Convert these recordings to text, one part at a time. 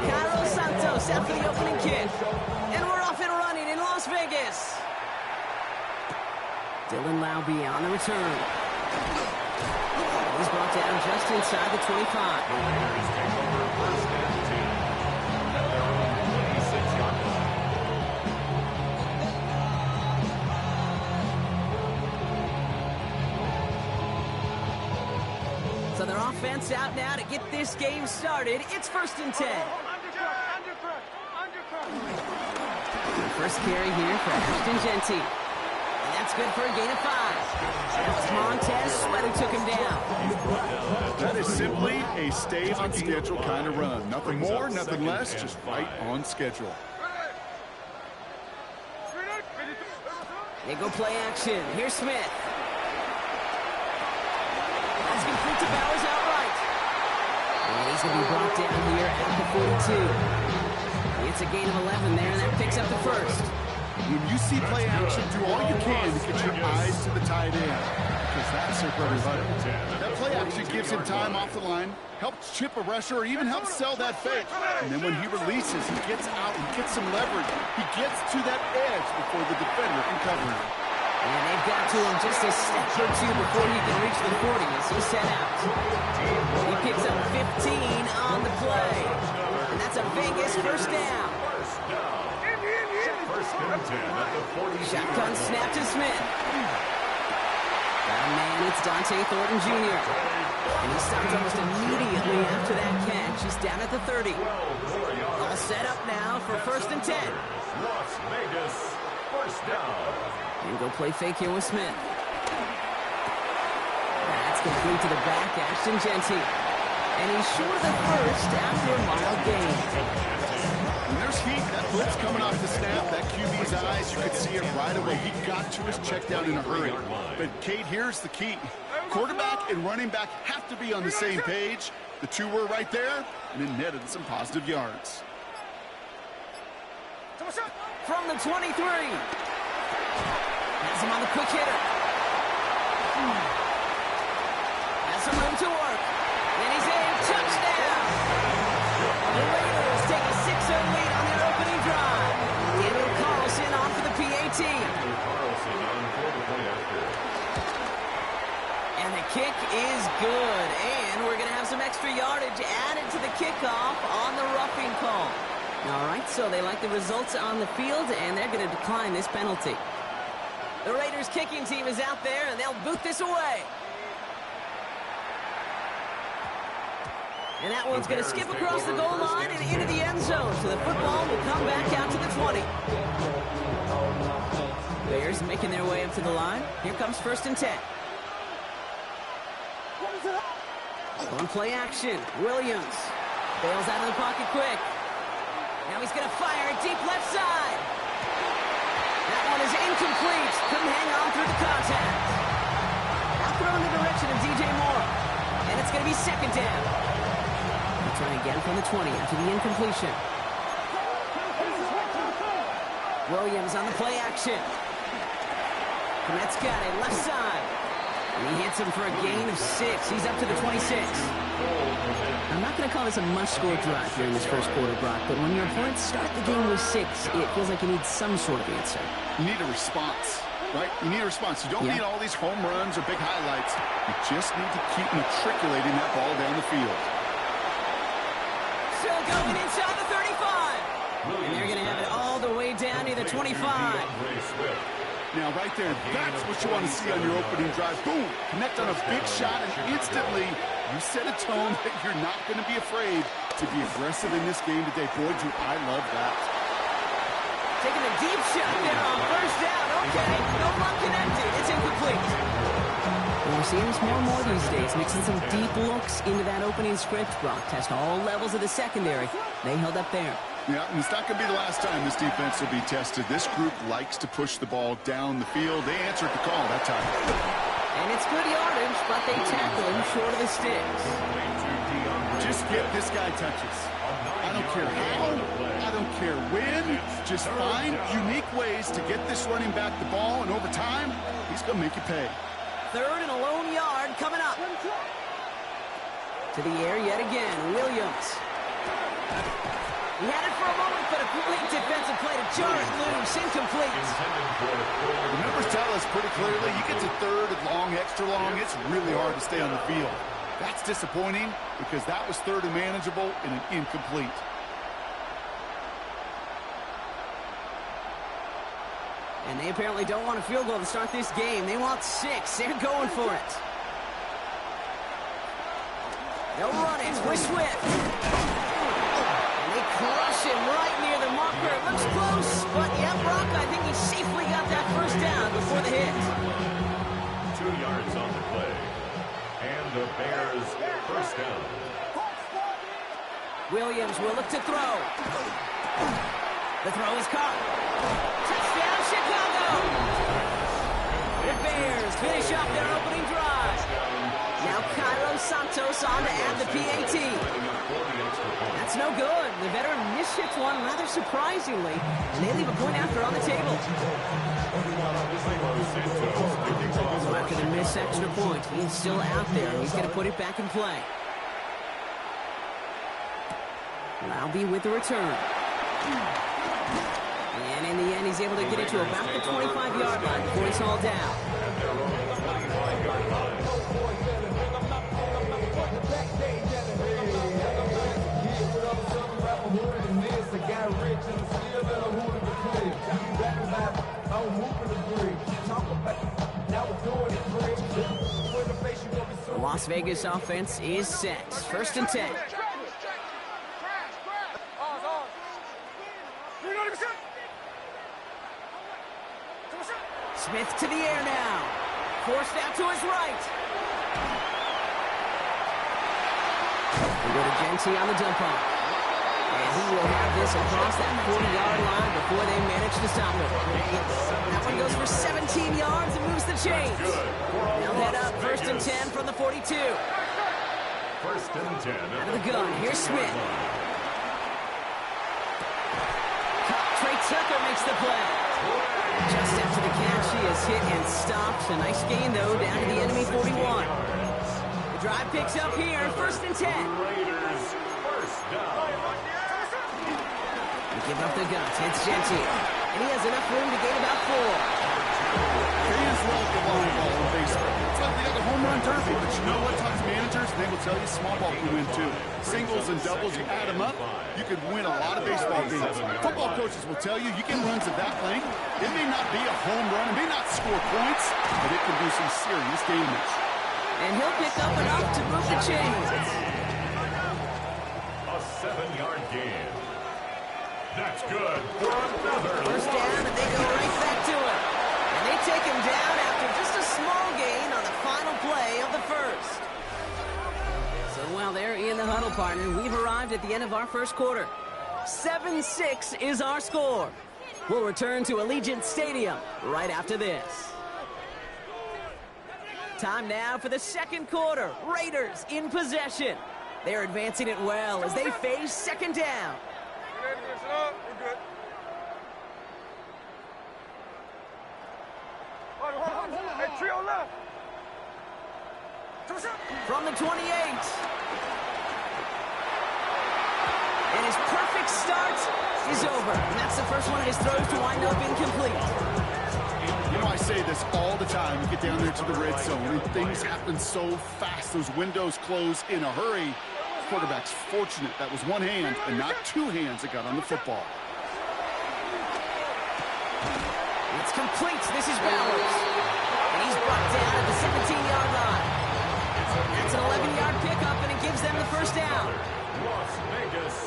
Carlos Santos out for the opening kick. And we're off and running in Las Vegas. Dylan Laube on the return. He's brought down just inside the 25. So their offense out now to get this game started. It's 1st and 10. The first carry here for Ashton Genty. And that's good for a gain of 5. That was Montez Sweat who took him down. That is simply a stay on schedule kind of run. Nothing more, nothing less, just right on schedule. They go play action. Here's Smith. That's complete to Bowers outright. And he's going to be brought down here at the 42. It's a gain of 11 there, and that picks up the first. When you see play action, do all you can to get your eyes to the tight end, because that's their bread and butter. That play action gives him time off the line, helps chip a rusher, or even helps sell that fake. And then when he releases, he gets out and gets some leverage. He gets to that edge before the defender can cover him. And they've got to him just a step or two before he can reach the 40 as he's set out. He picks up 15 on the play. And that's a Vegas first down. Shotgun snap to Smith. Got a man, it's Dante Thornton Jr. And he stopped almost immediately after that catch. He's down at the 30. All set up now for 1st and 10. Las Vegas, first down. And go play fake here with Smith. That's complete to the back, Ashton Genty. And he's short of the first after a mile gain. When there's heat, that blitz coming off the snap, that QB's eyes, you could see it right away. He got to his check down in a hurry. But, Kate, here's the key. Quarterback and running back have to be on the same page. The two were right there, and it netted some positive yards. From the 23. Has him on the quick hitter. Has some room to work. And he's in. Touchdown. The Raiders take a 6-0 lead on their opening drive. Daniel Carlson on for the PAT. And the kick is good. And we're going to have some extra yardage added to the kickoff on the roughing call. All right, so they like the results on the field, and they're going to decline this penalty. The Raiders kicking team is out there, and they'll boot this away. And that one's going to skip across the goal line and into the end zone. So the football will come back out to the 20. Bears making their way up to the line. Here comes 1st and 10. On play action, Williams bails out of the pocket quick. Now he's going to fire it deep left side. That one is incomplete. Couldn't hang on through the contact. Now thrown in the direction of DJ Moore. And it's going to be 2nd down. We'll try again from the 20 after the incompletion. Williams on the play action. Komet's got it left side. And he hits him for a gain of 6. He's up to the 26. I'm not going to call this a must-score drive here in this first quarter, Brock, but when your opponents start the game with 6, it feels like you need some sort of answer. You need a response, right? You need a response. You don't need all these home runs or big highlights. You just need to keep matriculating that ball down the field. Still going inside the 35. And they're going to have it all the way down to the 25. Now, right there, that's what you want to see on your opening drive. Boom! Connect on a big shot, and instantly you set a tone that you're not going to be afraid to be aggressive in this game today. Boy, do I love that. Taking a deep shot there on 1st down. Okay, no run connected. It's incomplete. We're seeing this more and more these days, mixing some deep looks into that opening script. Brock test all levels of the secondary. They held up there. Yeah, and it's not going to be the last time this defense will be tested. This group likes to push the ball down the field. They answered the call that time. And it's good yardage, but they tackle him short of the sticks. Just get this guy touches. I don't care how, I don't care when. Just find unique ways to get this running back the ball, and over time, he's going to make you pay. 3rd and a lone yard coming up. To the air yet again, Williams. He had it for a moment, but a complete defensive play to jar it loose, incomplete. The numbers tell us pretty clearly, you get to 3rd and long, extra long, it's really hard to stay on the field. That's disappointing because that was 3rd and manageable and an incomplete. And they apparently don't want a field goal to start this game. They want 6. They're going for it. They'll run it with Swift. And they crush him right near the marker. It looks close, but yeah, Brock, I think he safely got that first down before the hit. 2 yards on the play. And the Bears first down. Williams will look to throw. The throw is caught. Touchdown, Chicago! The Bears finish up their opening drive. Now Cairo Santos on to add the PAT. That's no good. The veteran mishits one rather surprisingly, and they leave a point after on the table. So after the missed extra point, he is still out there, and he's going to put it back in play. Laube with the return. And in the end, he's able to get it to about the 25-yard line before he's hauled down. The Las Vegas offense is set. 1st and 10. Smith to the air now. Forced out to his right. We go to Genty on the dump off. And he will have this across that 40-yard line before they manage to stop him. That one goes for 17 yards and moves the chains. They'll head up 1st and 10 from the 42. 1st and 10. Out of the gun, here's Smith. Trey Tucker makes the play. Just after the catch, he is hit and stopped. A nice gain, though, down to the enemy 41. The drive picks up here, 1st and 10. Raiders first down. They give up the guts. It's Genty. And he has enough room to gain about 4. Fans love the long ball in baseball. It's like they got the home run derby, but you know what? Talk to managers, they will tell you small ball can win too. Singles and doubles, you add them up, you could win a lot of baseball games. Football coaches will tell you, you get runs of that length, it may not be a home run, it may not score points, but it can do some serious damage. And he'll pick up enough to move the chains. A 7-yard gain. That's good for another. First down, and they go right back to him. And they take him down after just a small gain on the final play of the first. So while they're in the huddle, partner, we've arrived at the end of our first quarter. 7-6 is our score. We'll return to Allegiant Stadium right after this. Time now for the second quarter. Raiders in possession. They're advancing it well as they face 2nd down. From the 28. And his perfect start is over. And that's the first one of his throws to wind up incomplete. You know, I say this all the time. You get down there to the red zone, and things happen so fast. Those windows close in a hurry. Quarterback's fortunate that was one hand and not 2 hands that got on the football. It's complete. This is Bowers. And he's brought down at the 17-yard line. It's an 11-yard pickup, and it gives them the first down. Las Vegas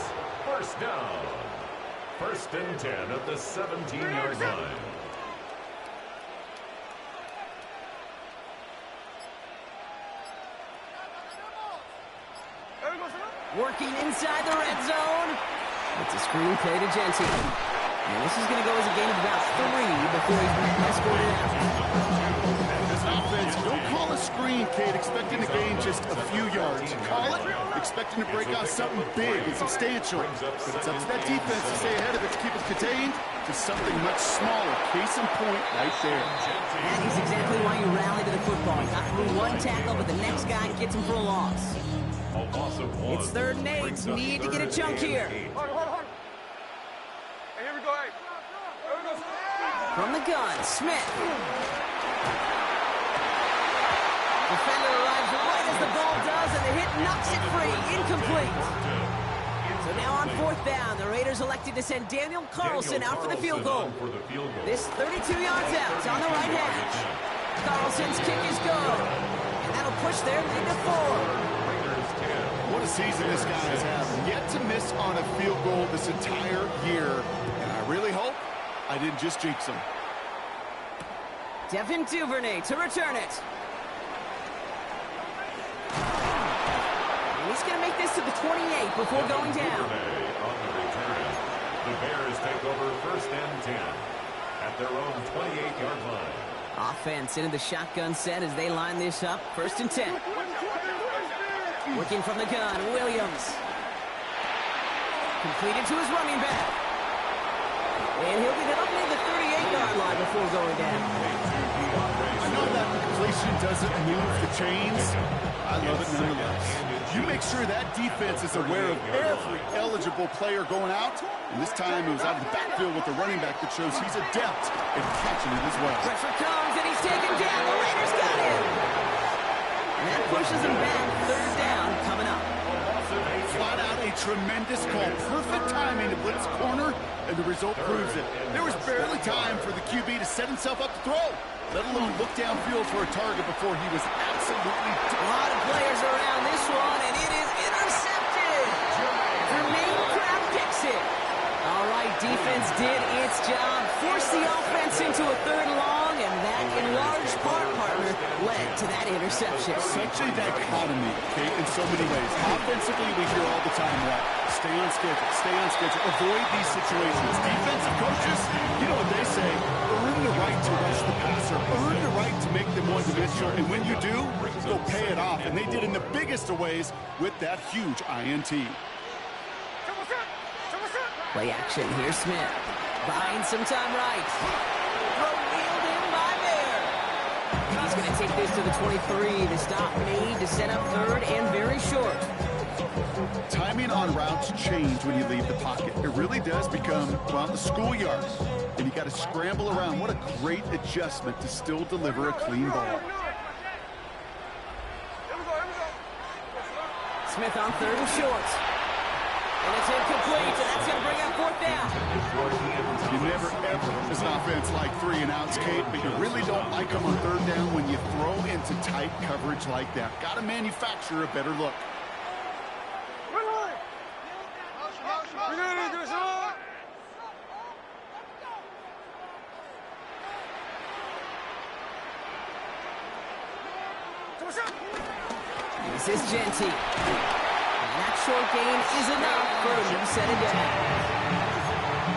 first down. 1st and 10 at the 17-yard line. Working inside the red zone. It's a screen play to Genty. And this is going to go as a gain of about 3 before he's escorted out. This offense, don't call expecting to break out something big and substantial. But it's up to that defense to stay ahead of it, to keep it contained to something much smaller. Case in point right there. That is exactly why you rally to the football. You got through one tackle, but the next guy gets him for a loss. It's 3rd and 8. Need to get a chunk here. Hold. Hey, here we go. Hey. Here we go. From the gun, Smith. Defender arrives right as the ball does, and the hit knocks it free. Incomplete. So now on 4th down, the Raiders elected to send Daniel Carlson out for the field goal. This 32 yards out on the right hash. Carlson's kick is good, and that'll push their lead to 4. What a season this guy has had. Yet to miss on a field goal this entire year. And I really hope I didn't just jinx him. Devin Duvernay to return it. And he's going to make this to the 28 before going down. On the return, the Bears take over 1st and 10 at their own 28-yard line. Offense into the shotgun set as they line this up. 1st and 10. Working from the gun, Williams. Completed to his running back. And he'll get up near the 38-yard line before going down. I know that completion doesn't move the chains. I love it nonetheless. You make sure that defense is aware of every eligible player going out. And this time it was out of the backfield with the running back that shows he's adept at catching it as well. Pressure comes and he's taken down. The Raiders got him. And that pushes him back. 3rd down coming up. Flat out a tremendous call. Perfect timing to blitz corner, and the result proves it. There was barely time for the QB to set himself up to throw, let alone look downfield for a target before he was absolutely... A lot of players around this one, and it is intercepted. Jermaine Crabb picks it. All right, defense did its job, forced the offense into a 3rd and long, and that, in large part, partner, led to that interception. Such a dichotomy, Kate, in so many ways. Offensively, we hear all the time, right? Stay on schedule, avoid these situations. Defensive coaches, you know what they say, earn the right to rush the passer, earn the right to make them one-dimensional, and when you do, go pay it off. And they did in the biggest of ways with that huge INT. Play action, here's Smith. Buying some time right. Wheeled in by Bear. He's going to take this to the 23. The stop made to set up 3rd and very short. Timing on routes change when you leave the pocket. It really does become, well, the schoolyard. And you got to scramble around. What a great adjustment to still deliver a clean ball. Smith on 3rd and short. And it's incomplete, and that's going to bring up 4th down. You never, ever, as an offense, like 3 and outs, Kate, but you really don't like them on 3rd down when you throw into tight coverage like that. Got to manufacture a better look. This is Genty. That short gain is enough for a new set of down.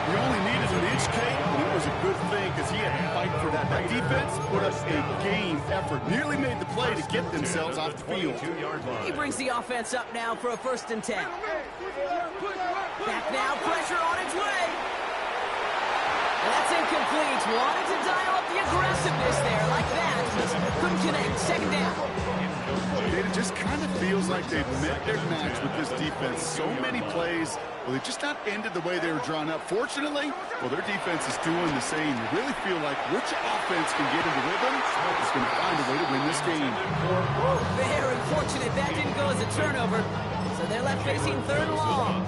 He only needed an inch, Kate, and it was a good thing because he had to fight for that. That defense put up a game effort, nearly made the play to get themselves off the field. He brings the offense up now for a 1st and 10. Back now, pressure on its way. And that's incomplete. Wanted to dial up the aggressiveness there like that. Couldn't connect. 2nd down. It just kind of feels like they've met their match with this defense. So many plays, well, they just not ended the way they were drawn up. Fortunately, well, their defense is doing the same. You really feel like which offense can get into rhythm is going to find a way to win this game. Very fortunate that didn't go as a turnover. So they're left facing 3rd and long.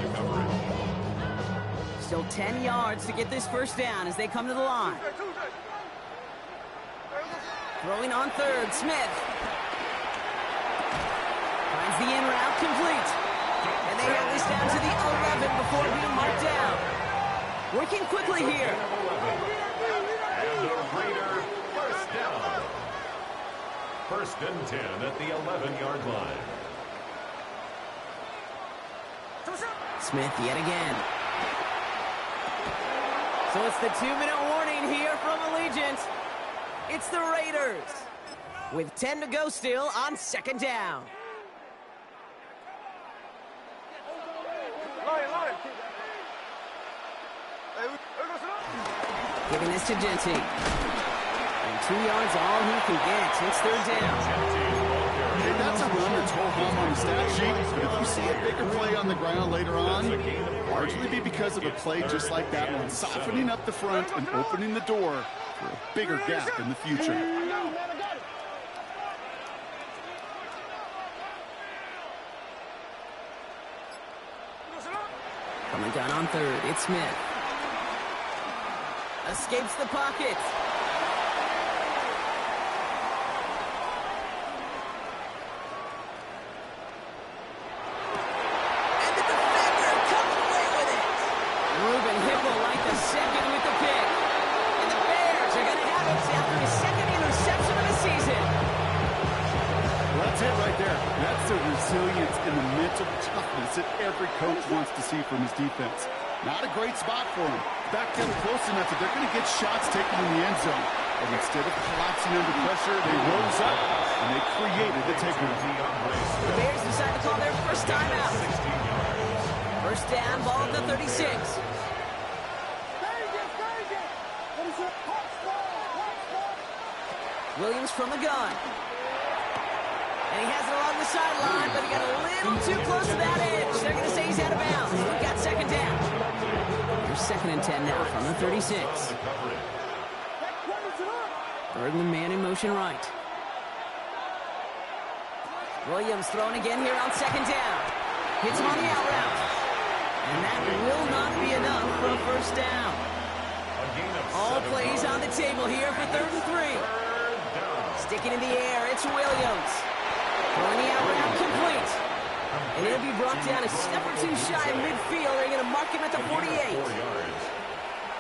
Still 10 yards to get this 1st down as they come to the line. Throwing on 3rd, Smith. Finds the in route complete. And they have this down to the 11 before being marked down. Working quickly here. And the Raider 1st down. 1st and 10 at the 11-yard line. Smith yet again. So it's the 2-minute warning here from Allegiant. It's the Raiders with 10 to go still on 2nd down. Giving this to Genty. And 2 yards all he can get. It's third down. Hey, that's a run that's ho hum on the stat sheet, but if you see a bigger play on the ground later on, largely be because of a play just like that one, softening up the front and opening the door for a bigger gap in the future. Coming down on third, it's Smith. Escapes the pocket. And the defender comes away with it. Ruben Hipple like the second with the pick. And the Bears are going to have it after his second interception of the season. Well, that's it right there. That's the resilience and the mental toughness that every coach wants to see from his defense. Not a great spot for him. Back them close enough that they're going to get shots taken in the end zone. But instead of collapsing under pressure, they rose up and they created the takeaway. The Bears decide to call their first timeout. First down, ball at the 36. Williams from the gun. And he has it along the sideline, but he got a little too close to that edge. They're going to say he's out of bounds. We've got second down. Here's 2nd and 10 now from the 36. Third and the man in motion right. Williams throwing again here on second down. Hits him on the out route. And that will not be enough for a first down. All plays on the table here for 3rd and 3. Sticking in the air, it's Williams. Throwing the out route complete. And he'll be brought down a step or two shy of midfield. They're going to mark him at the 48.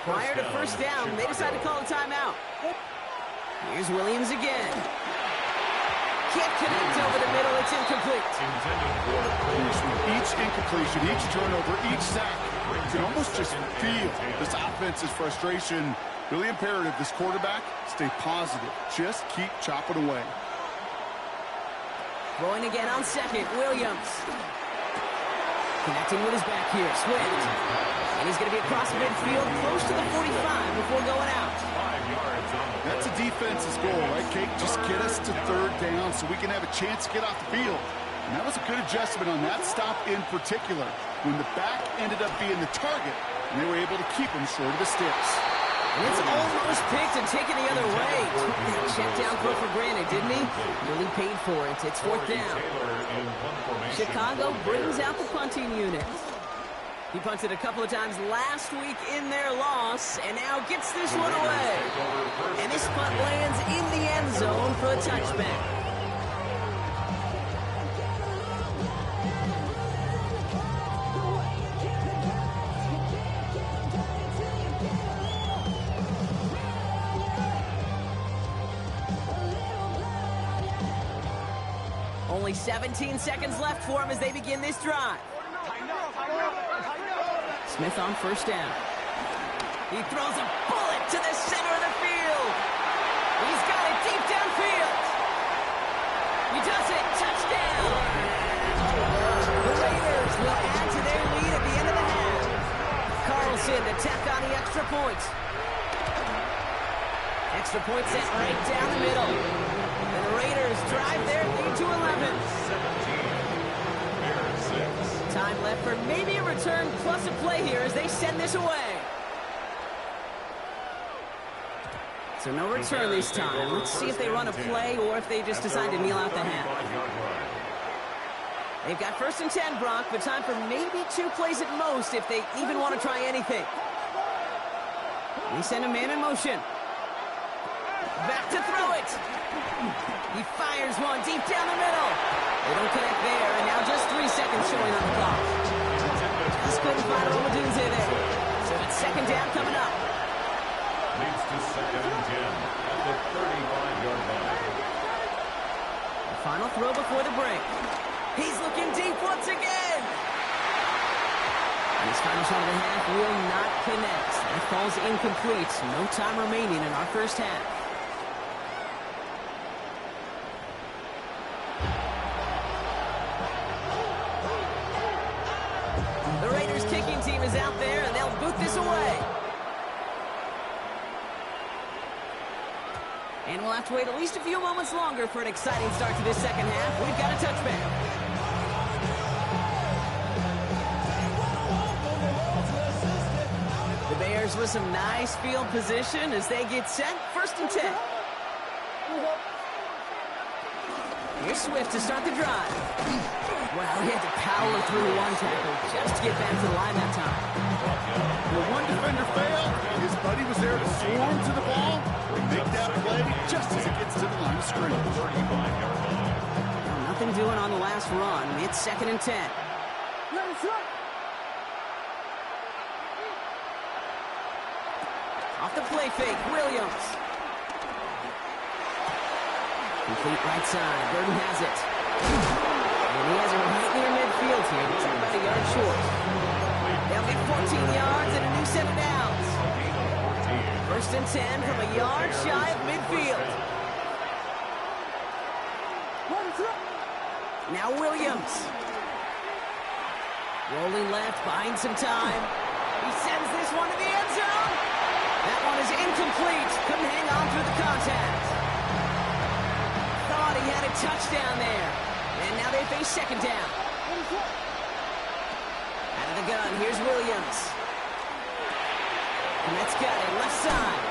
Prior to first down, they decide to call a timeout. Here's Williams again. Can't connect over the middle. It's incomplete. Each incompletion, each turnover, each sack, you can almost just feel this offense's frustration. Really imperative, this quarterback, stay positive. Just keep chopping away. Throwing again on second, Williams. Connecting with his back here, Swift. And he's going to be across midfield, close to the 45 before going out. That's a defense's goal, right, Kate? Just get us to third down so we can have a chance to get off the field. And that was a good adjustment on that stop in particular, when the back ended up being the target, and they were able to keep him short of the sticks. And it's almost picked and taken the other way. Took that check down throw for granted, didn't he? Really paid for it. It's 4th down. Chicago brings out the punting unit. He punted a couple of times last week in their loss, and now gets this one away. And this punt lands in the end zone for a touchback. Only 17 seconds left for him as they begin this drive. Smith on first down. He throws a bullet to the center of the field. He's got it deep downfield. He does it. Touchdown. The Raiders will add to their lead at the end of the half. Carlson to tack on the extra point. Extra point set right down the middle. And the Raiders drive their lead to 11. Time left for maybe a return plus a play here as they send this away. So no return this time. Let's see if they run a play or if they just decide to kneel out the half. They've got 1st and 10, Brock, but time for maybe 2 plays at most if they even want to try anything. They send a man in motion. Back to throw it. He fires one deep down the middle. They don't connect there, and now just 3 seconds showing on the clock. Just couldn't find Romadunze there. So it's second down coming up. Leads to 2nd and 10 at the 35-yard line. The final throw before the break. He's looking deep once again. And his final shot of the half will not connect. That falls incomplete. No time remaining in our first half. The Raiders kicking team is out there, and they'll boot this away. we'll have to wait at least a few moments longer for an exciting start to this second half. We've got a touchback. The Bears with some nice field position as they get set. 1st and 10. Here's Swift to start the drive. Wow, he had to power through one tackle just to get back to the line that time. Well, one defender failed. His buddy was there to swarm to the ball and make that play just as it gets to the line of scrimmage. Nothing doing on the last run. It's 2nd and 10. Off the play fake, Williams. Complete right side. Burton has it. And he has it right near midfield here. He's about a yard short. They'll get 14 yards and a new set of downs. 1st and 10 from a yard shy of midfield. Now Williams. Rolling left, buying some time. He sends this one to the end zone. That one is incomplete. Couldn't hang on through the contact. Thought he had a touchdown there. And now they face 2nd down. Out of the gun, here's Williams. And that's got it, left side.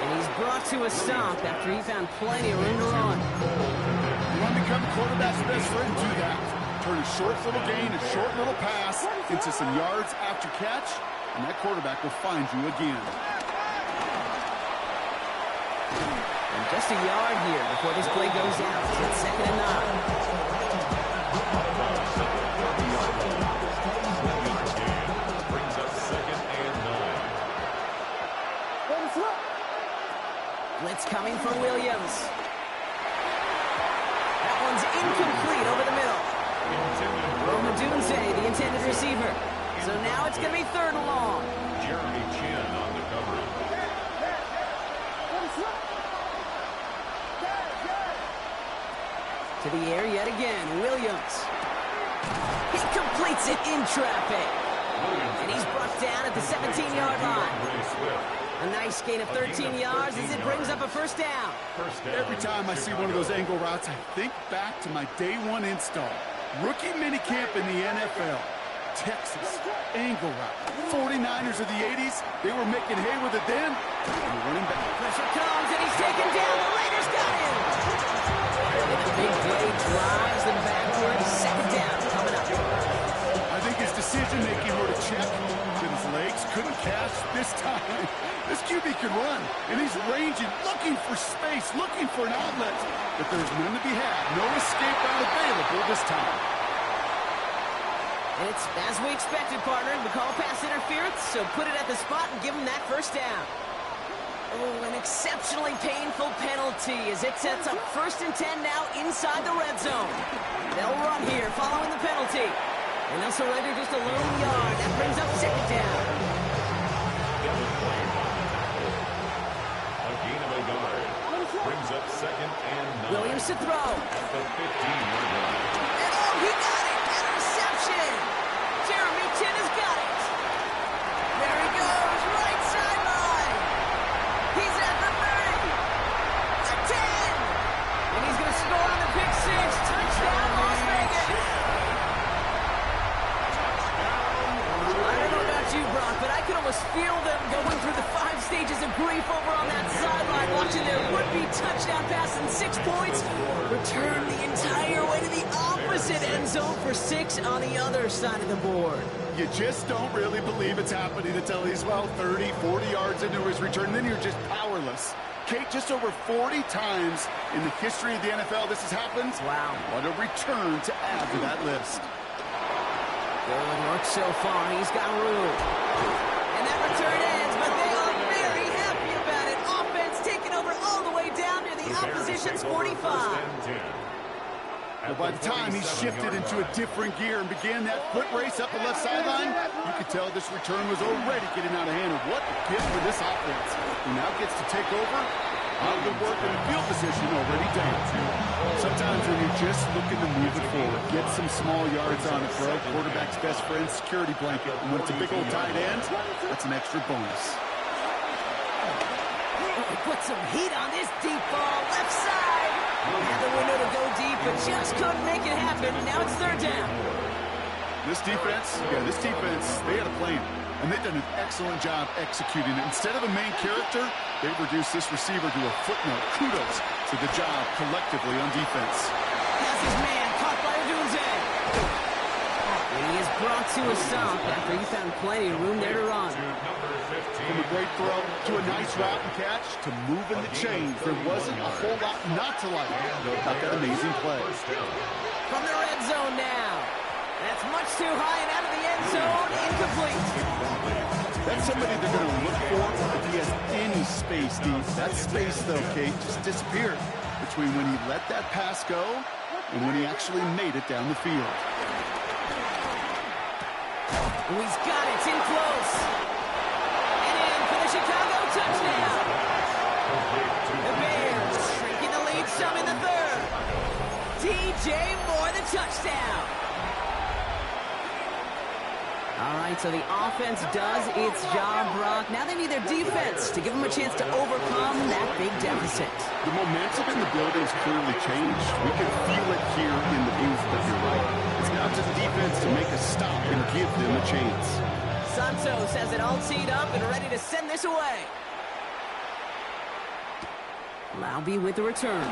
And he's brought to a stop after he found plenty of room to run. You want to become the quarterback's best friend, do that. Turn a short little gain, a short little pass into some yards after catch, and that quarterback will find you again. And just a yard here before this play goes out. It's 2nd and 9. Brings up 2nd and 9. Blitz coming from Williams. That one's incomplete over the middle. Roma Dunze, the intended receiver. So now it's going to be 3rd and long. Jeremy Chin on the coverage. To the air yet again, Williams. He completes it in traffic. And he's brought down at the 17-yard line. A nice gain of 13 yards as it brings up a 1st down. Every time I see one of those angle routes, I think back to my day 1 install. Rookie minicamp in the NFL. Texas, angle route. 49ers of the 80s, they were making hay with it then. And running back. Pressure comes and he's taken down. The Raiders got him. And the big play drives them backwards. 2nd down coming up. I think his decision-making were to check that his legs couldn't catch this time. This QB can run, and he's ranging, looking for space, looking for an outlet. But there's none to be had. No escape route available this time. And it's as we expected, partner. We call pass interference, so put it at the spot and give him that 1st down. Oh, an exceptionally painful penalty as it sets up 1st and 10 now inside the red zone. They'll run here following the penalty. And they'll surrender just a lone yard. That brings up 2nd down. A gain of a yard. Brings up 2nd and 9. Williams to throw. At the 15-yard line. And oh, he got it! Interception! Jeremy Chin has got it. There he goes, right sideline. He's at the 30. The 10. And he's going to score on the pick 6. Touchdown, Las Vegas. I don't know about you, Brock, but I could almost feel them going through the 5 stages of grief over on that sideline, watching their would-be touchdown pass in 6 points return the entire way to the opposite end zone for 6 on the other side of the board. You just don't really believe it's happening until he's, well, 30, 40 yards into his return, and then you're just powerless. Kate, just over 40 times in the history of the NFL this has happened. Wow. What a return to add to that list. Good work so far. He's got room. And that return ends, but they are very happy about it. Offense taking over all the way down to the opposition's 45. Well, by the time he shifted into a different gear and began that foot race up the left sideline, you could tell this return was already getting out of hand. And what a gift for this offense. He now gets to take over. A lot of good work in the field position already done. Sometimes when you're just looking to move it forward, get some small yards on it, bro. Quarterback's best friend, security blanket. And when it's a big old tight end, that's an extra bonus. Put some heat on this deep ball, left side. Had the window to go deep, but just couldn't make it happen. Now it's third down. This defense, they had a plan, and they've done an excellent job executing it. Instead of a main character, they've reduced this receiver to a footnote. Kudos to the job collectively on defense. That's his man, caught by Odunze. And he is brought to a stop after he found plenty of room there to run. From a great throw to a nice route and catch to moving the chains. There wasn't a whole lot not to like about that amazing play. From the red zone now. That's much too high and out of the end zone. Incomplete. That's somebody they're going to look for if he has any space deep. That space, though, Kate, just disappeared between when he let that pass go and when he actually made it down the field. Oh, he's got it. It's in close. And in for the Chicago touchdown. The Bears shrinking the lead some in the third. DJ Moore, the touchdown. All right, so the offense does its job, Brock. Now they need their defense to give them a chance to overcome that big deficit. The momentum in the building's clearly changed. We can feel it here in the booth, but you're right. It's now to the defense to make a stop and give them a chance. Santos has it all teed up and ready to send this away. Laube with the return.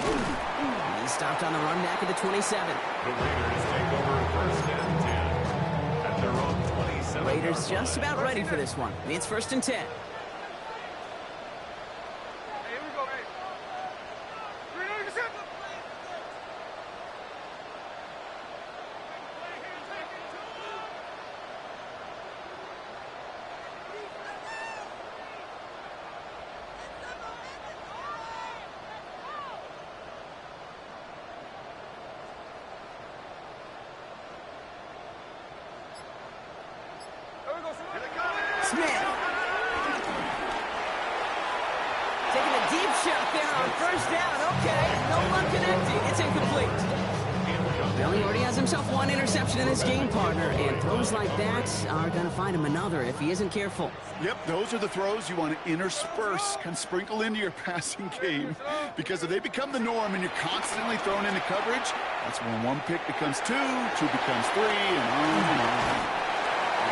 He stopped on the run back at the 27. The Raiders take over first and 10. Raiders just about ready for this one. It's first and 10. Hey, here we go, hey. Smith. Taking a deep shot there on first down. Okay, no one connecting. It's incomplete. Well, he already has himself one interception in this game, partner, and throws like that are going to find him another if he isn't careful. Yep, those are the throws you want to intersperse, can sprinkle into your passing game, because if they become the norm and you're constantly thrown into coverage, that's when one pick becomes two becomes three, and on.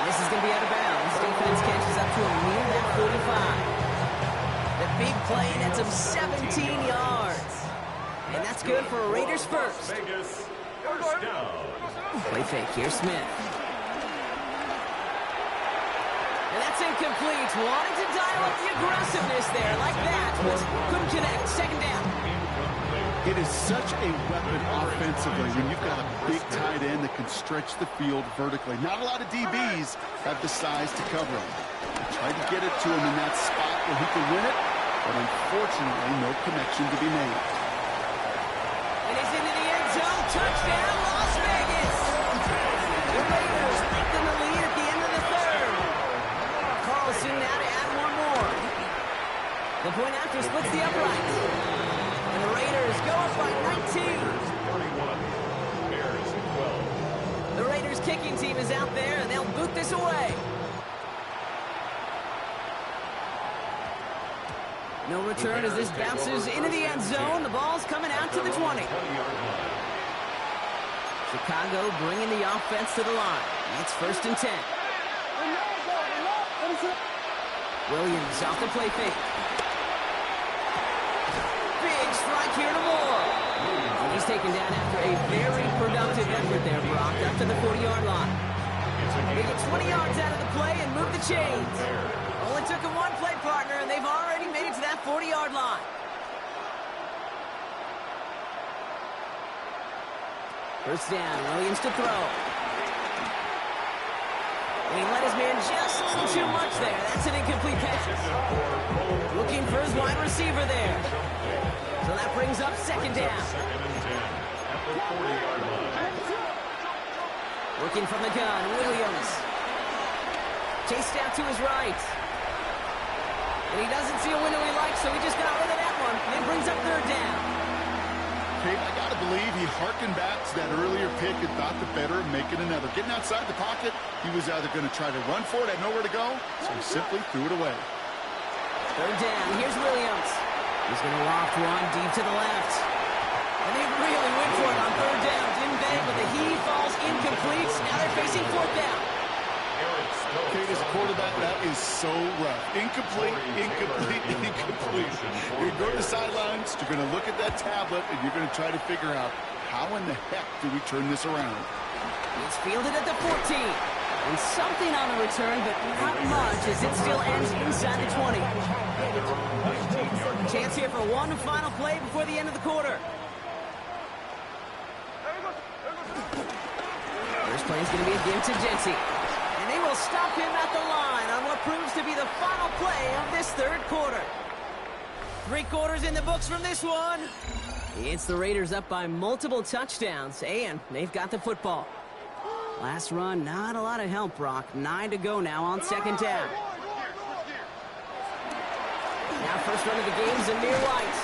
This is going to be out of bounds. Defense catches up to him near that 45. The big play nets him 17 yards. And that's good for a Raiders first. Vegas, first down. Play fake. Here's Smith. And that's incomplete. Wanted to dial up the aggressiveness there like that, but couldn't connect. Second down. It is such a weapon offensively when you've got a big tight end that can stretch the field vertically. Not a lot of DBs have the size to cover him. They tried to get it to him in that spot where he could win it, but unfortunately no connection to be made. And he's into the end zone. Touchdown, Las Vegas. The Raiders lengthen the lead at the end of the third. Carlson now to add one more. The point after splits the uprights. And the Raiders go up by 19. 31. Bears 12. The Raiders kicking team is out there, and they'll boot this away. No return as this bounces into the end zone. The ball's coming out to the 20. Chicago bringing the offense to the line. It's first and 10. Williams off the play fake. Big strike here to Moore. And he's taken down after a very productive effort there, Brock, up to the 40-yard line. They get 20 yards out of the play and move the chains. Only took a one-play partner, and they've already made it to that 40-yard line. First down, Williams to throw. And he let his man just a little too much there. That's an incomplete pass. Looking for his wide receiver there. So that brings up second down. Working from the gun, Williams. Chased out to his right. And he doesn't see a window he likes, so he just got rid of that one. And it brings up third down. Kate, I got to believe he harkened back to that earlier pick and thought the better of making another. Getting outside the pocket, he was either going to try to run for it, had nowhere to go, so he simply threw it away. Third down. Here's Williams. He's going to loft one deep to the left. And they really went for it on third down. Didn't they? But the heave falls incomplete. Now they're facing fourth down. Kate, as a quarterback, that is so rough. Incomplete, incomplete, incomplete. You're going to go to the sidelines, you're going to look at that tablet, and you're going to try to figure out how in the heck do we turn this around. It's fielded at the 14. And something on the return, but not much, as it still ends inside the 20. Chance here for one final play before the end of the quarter. First play is going to be a give to Jency. And they will stop him at the line on what proves to be the final play of this third quarter. 3 quarters in the books from this one. It's the Raiders up by multiple touchdowns, and they've got the football. Last run, not a lot of help, Brock. 9 to go now on second down. Now first run of the game is Amir White.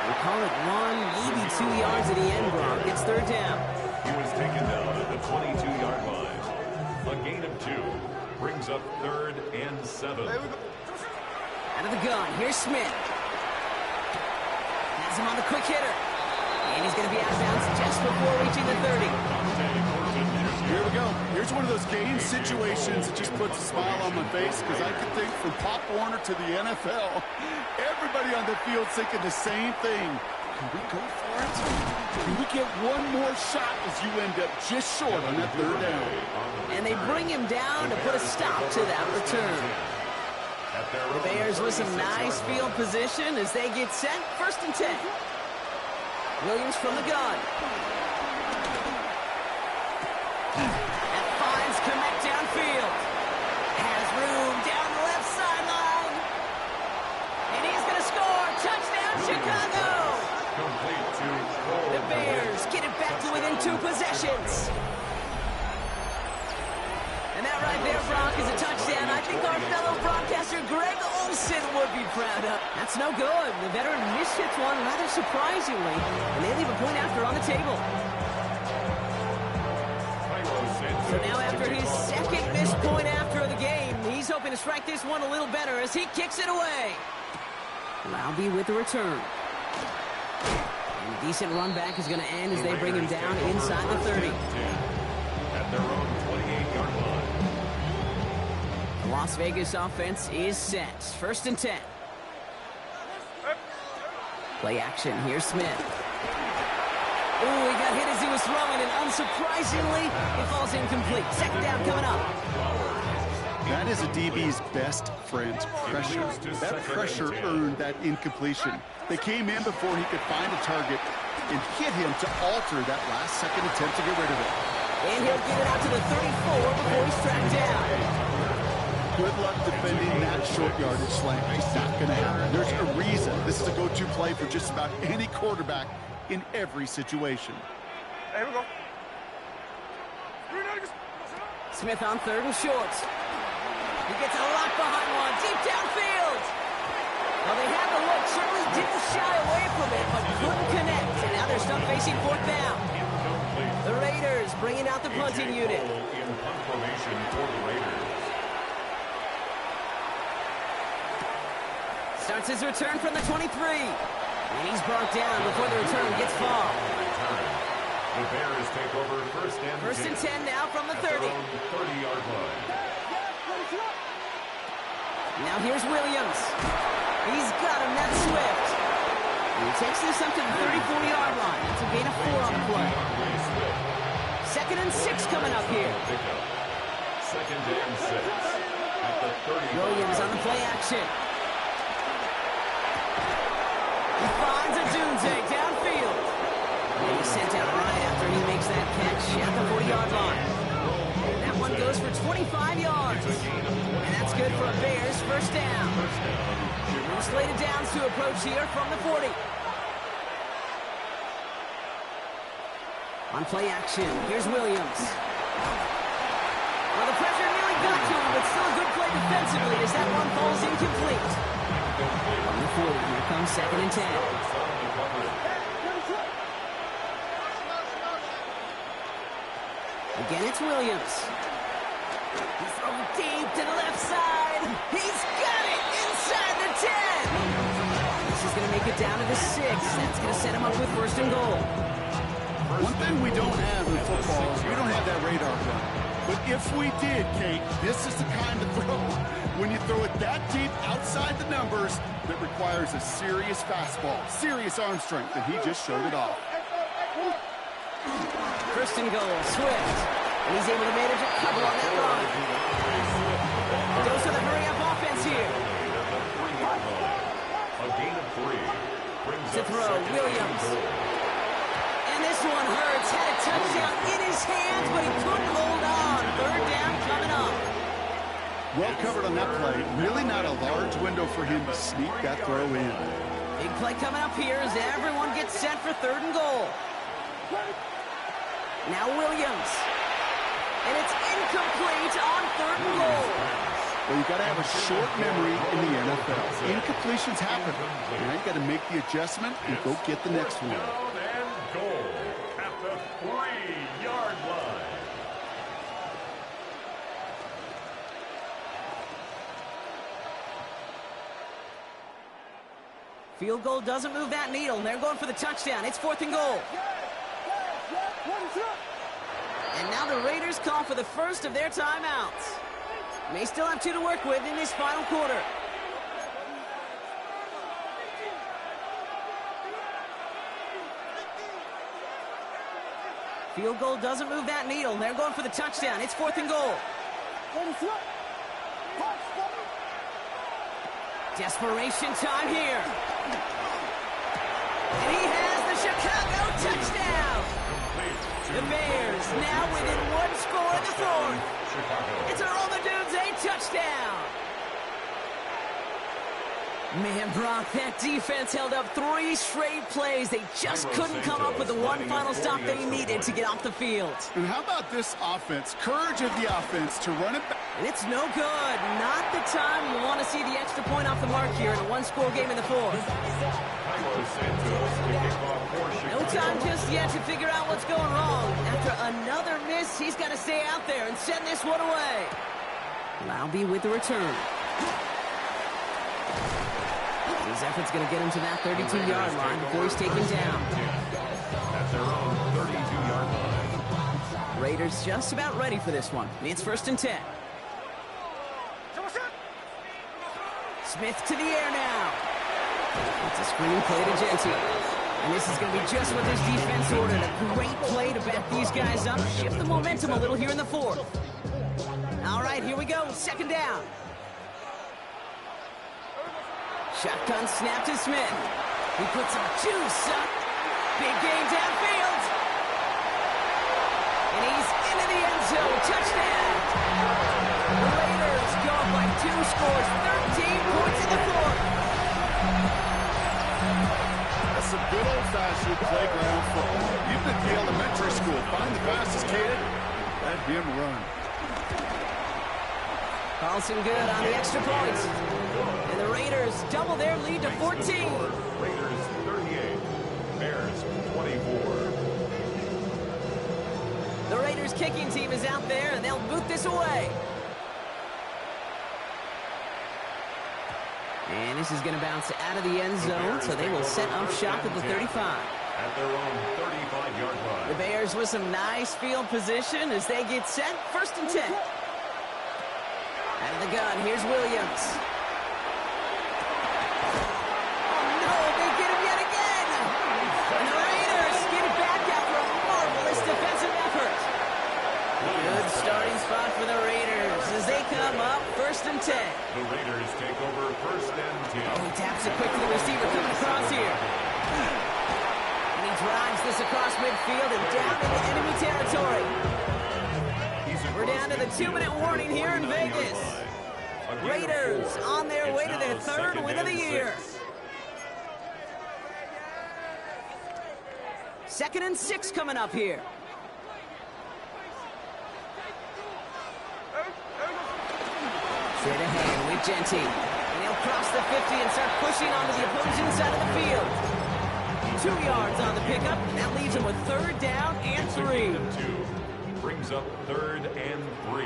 We call it 1, maybe 2 yards at the end, Brock. It's third down. He was taken down at the 22-yard line. A gain of 2 brings up 3rd and 7. Out of the gun, here's Smith. Has him on the quick hitter. And he's going to be out of bounds just before reaching the 30. Here we go. Here's one of those game situations that just puts a smile on my face, because I can think from Pop Warner to the NFL, everybody on the field thinking the same thing. Can we go for it? Can we get one more shot as you end up just short on that third down? And they bring him down to put a stop to that return. The Bears with some nice field position as they get set. First and 10. Williams from the gun. That finds Komet downfield. Has room down the left sideline. And he's going to score. Touchdown, Chicago. The Bears get it back to within 2 possessions. And that right there, Brock, is a touchdown. I think our fellow broadcaster Greg Olsen would be proud of. That's no good. The veteran mishits one rather surprisingly, and they leave a point after on the table. So now after his second missed point after the game, he's hoping to strike this one a little better as he kicks it away. Laube with the return. And a decent run back is going to end as they bring him down inside the 30. At their own 28-yard line. The Las Vegas offense is set. First and 10. Play action. Here's Smith. Ooh, he got hit as he was throwing, and unsurprisingly, it falls incomplete. Second down coming up. That is a DB's best friend, pressure. That pressure earned that incompletion. They came in before he could find a target and hit him to alter that last-second attempt to get rid of it. And he'll get it out to the 34 before he's tracked down. Good luck defending that short yardage slant. It's not going to happen. There's a reason. This is a go-to play for just about any quarterback in every situation. Hey, here we go. Smith on third and short. He gets a lock behind one, deep downfield. Well, they had the look, certainly didn't shy away from it, but couldn't connect. And now they're stuck facing fourth down. The Raiders bringing out the punting unit. In punt formation for the Raiders. Starts his return from the 23. And he's brought down before the return gets far. The Bears take over First and 10 now from the 30. 30-yard line. Now here's Williams. He's got him, that's Swift. And he takes this up to the 34-yard line. That's a gain of 4 on the play. Second and 6 coming up here. Second and 6 at the 30. Williams on the play action. He finds a Dunze downfield. And he's sent out right after he makes that catch at the 40-yard line. That one goes for 25 yards. And that's good for a Bears first down. Slated downs to approach here from the 40. On play action, here's Williams. Well, the pressure nearly got to him, but still a good play defensively as that one falls incomplete. From the 40, here comes second and 10. Again, it's Williams. He's thrown deep to the left side. He's got it inside the 10. This is going to make it down to the 6. That's going to set him up with first and goal. One thing we don't have in football is we don't have that radar gun. But if we did, Kate, this is the kind of throw when you throw it that deep outside the numbers that requires a serious fastball, serious arm strength, and he just showed it off. First and goal, Swift. And he's able to manage a cover on that run. Goes with a hurry-up offense here. A gain of 3. Brings To up throw, second Williams. and goal. And this one hurts. Had a touchdown in his hands, but he couldn't hold on. Third down coming up. Well covered on that play. Really not a large window for him to sneak that throw in. Big play coming up here as everyone gets set for third and goal. Now Williams. And it's incomplete on third and goal. Well, you've got to have a short memory in the NFL. Incompletions happen. Now you've got to make the adjustment and go get the next one. Down and goal at the 3-yard line. Field goal doesn't move that needle. They're going for the touchdown. It's fourth and goal. And now the Raiders call for the first of their timeouts. May still have 2 to work with in this final quarter. Field goal doesn't move that needle. They're going for the touchdown. It's fourth and goal. Desperation time here. And he has the Chicago touchdown. The Bears now within 1 score in the fourth. It's a Roll the Dudes touchdown. Man, Brock, that defense held up 3 straight plays. They just couldn't come up with the one final stop they needed to get off the field. And how about this offense? Courage of the offense to run it back. And it's no good. Not the time you want to see the extra point off the mark here in a 1-score game in the fourth. No time just yet to figure out what's going wrong. After another miss, he's got to stay out there and send this one away. Laube with the return. His effort's going to get him to that 32-yard line before he's taken down. At their own 32-yard line. Raiders just about ready for this one. It's first and 10. Smith to the air now. It's a screen play to Genty. And this is going to be just what this defense ordered. A great play to back these guys up. Shift the momentum a little here in the fourth. All right, here we go. Second down. Shotgun snap to Smith. He puts some juice up. Big game downfield. And he's into the end zone. Touchdown. The Raiders go up by 2 scores. 13 points in the fourth. That's some good old-fashioned playground football. Even at the elementary school, find the fastest kid, let him run. Carlson good on the extra points. And the Raiders double their lead to 14. Raiders 38, Bears 24. The Raiders kicking team is out there, and they'll boot this away. And this is going to bounce out of the end zone, so they will set up shop at the 35. At their own 35-yard line. The Bears with some nice field position as they get set. First and 10. Out of the gun, here's Williams. Oh no, they get him yet again! And the Raiders get it back after a marvelous defensive effort. Good starting spot for the Raiders as they come up first and 10. The Raiders take over first and 10. Oh, he taps it quick to the receiver coming across here. And he drives this across midfield and down into enemy territory. We're down to the 2-minute warning here in Vegas. Raiders on their way to their 3rd win of the year. 2nd and 6 coming up here. Straight ahead with Genty. And he'll cross the 50 and start pushing onto the opposing side of the field. 2 yards on the pickup, and that leaves him with 3rd down and 3. Brings up 3rd and 3.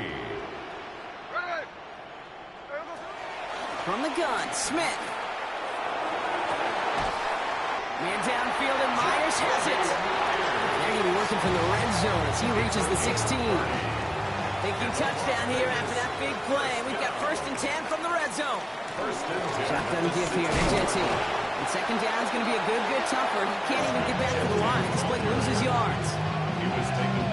From the gun, Smith. Man downfield, and Myers has it. They're going to be working from the red zone as he reaches the 16. Thinking touchdown here after that big play. We've got 1st and 10 from the red zone. Shotgun give here to JT. And second down is going to be a good tougher. He can't even get back to the line. This play loses yards.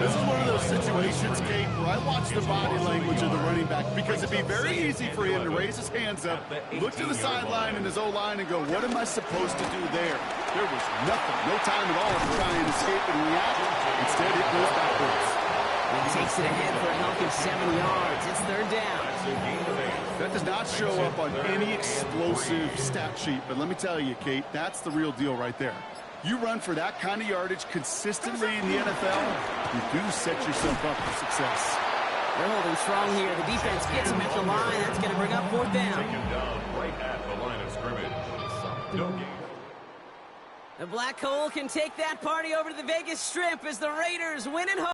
This is one of those situations, Kate, where I watch the body language of the running back because it'd be very easy for him to raise his hands up, look to the sideline and his O-line and go, what am I supposed to do there? There was nothing, no time at all to try and escape and react. Instead, it goes backwards. And he takes it ahead for a healthy 7 yards. It's 3rd down. That does not show up on any explosive stat sheet, but let me tell you, Kate, that's the real deal right there. You run for that kind of yardage consistently in the NFL, you do set yourself up for success. They're holding strong here. The defense gets him at the line. That's going to bring up 4th down. Take him down right at the line of scrimmage. No gain. The Black Hole can take that party over to the Vegas Strip as the Raiders win at home.